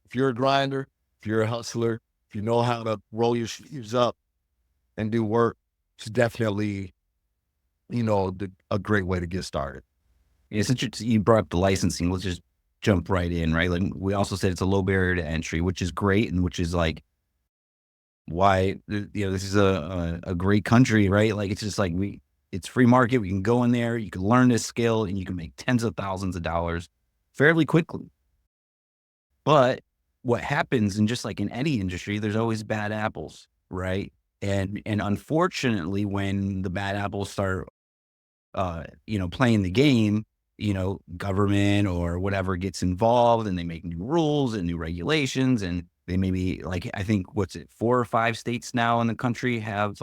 If you're a grinder, if you're a hustler, if you know how to roll your sleeves up and do work, it's definitely, a great way to get started. Yeah, since you brought up the licensing, let's just jump right in, right? Like we also said, it's a low barrier to entry, which is great, and which is like why this is a great country, right? Like it's just like it's free market. We can go in there, you can learn this skill, and you can make tens of thousands of dollars fairly quickly. But what happens, and just like in any industry, there's always bad apples, right? And unfortunately, when the bad apples start playing the game, government or whatever gets involved and they make new rules and new regulations. And they maybe like, I think, what's it, 4 or 5 states now in the country have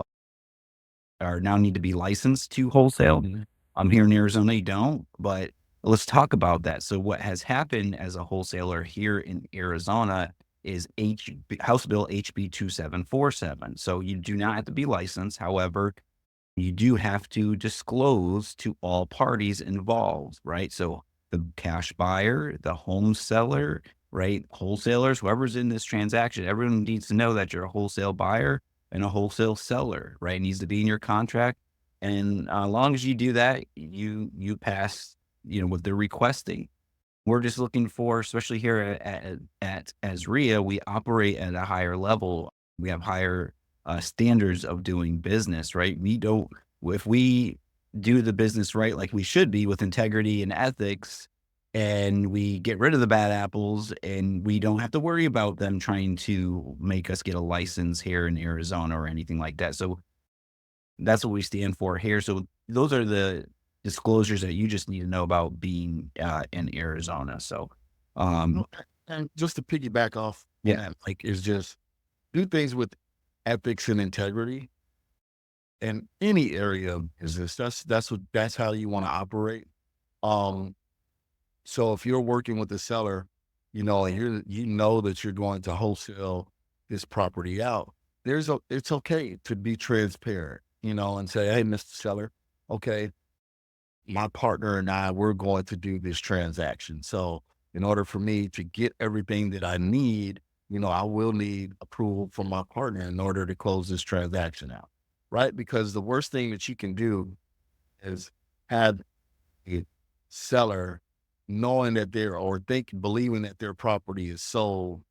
or now need to be licensed to wholesale. I'm here in Arizona, you don't, but let's talk about that. So what has happened as a wholesaler here in Arizona is House Bill HB 2747. So you do not have to be licensed. However, you do have to disclose to all parties involved, right? So the cash buyer, the home seller, right? Wholesalers, whoever's in this transaction, everyone needs to know that you're a wholesale buyer and a wholesale seller, right? It needs to be in your contract. And as long as you do that, you pass, what they're requesting. We're just looking for, especially here at Azreia, we operate at a higher level. We have higher standards of doing business, right? We don't, if we do the business right, like we should be with integrity and ethics, and we get rid of the bad apples and we don't have to worry about them trying to make us get a license here in Arizona or anything like that. So that's what we stand for here. So those are the disclosures that you just need to know about being in Arizona. So, um, Okay. And just to piggyback off on yeah, that, like, is just do things with ethics and integrity in any area of business. That's how you want to operate. Um, so if you're working with a seller, and you know that you're going to wholesale this property out, it's okay to be transparent, and say, hey, Mr. Seller, okay, my partner and I, we're going to do this transaction. So in order for me to get everything that I need, I will need approval from my partner in order to close this transaction out. Right. Because the worst thing that you can do is have a seller knowing that believing that their property is sold,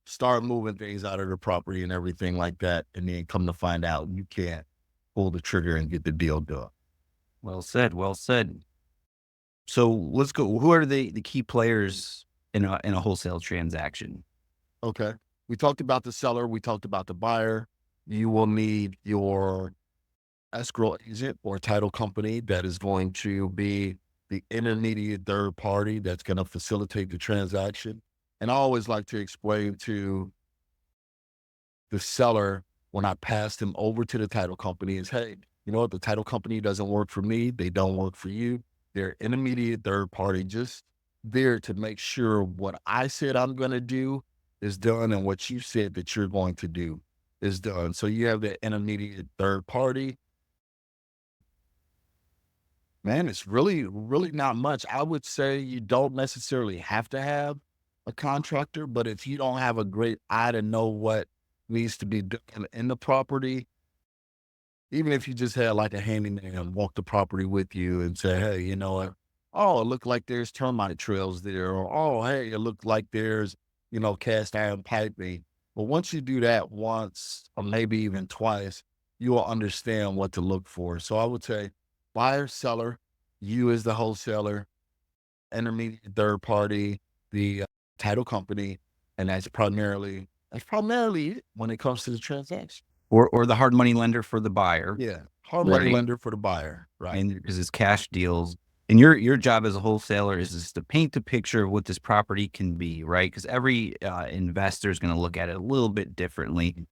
start moving things out of the property and everything like that. And then come to find out you can't pull the trigger and get the deal done. well said, well said. So let's go. Who are the key players in a wholesale transaction? Okay. We talked about the seller. We talked about the buyer. You will need your escrow agent or title company that is going to be the intermediate third party that's going to facilitate the transaction. And I always like to explain to the seller when I pass them over to the title company is, hey, you know what? The title company doesn't work for me. They don't work for you. They're intermediate third party, just there to make sure what I said I'm going to do is done and what you said that you're going to do is done. So you have the intermediate third party. Man, it's really, really not much. I would say you don't necessarily have to have a contractor, but if you don't have a great eye to know what needs to be done in the property, even if you just had like a handyman walk the property with you and say, hey, you know what? Oh, it looked like there's termite trails there. Or, oh, hey, it looked like there's, cast iron piping. But once you do that once or maybe even twice, you will understand what to look for. So I would say buyer, seller, you as the wholesaler, intermediate third party, the title company, and that's primarily it when it comes to the transaction. Or the hard money lender for the buyer, Yeah, hard money right? lender for the buyer, right? And because it's cash deals. And your job as a wholesaler is just to paint the picture of what this property can be, right? Because every investor is going to look at it a little bit differently.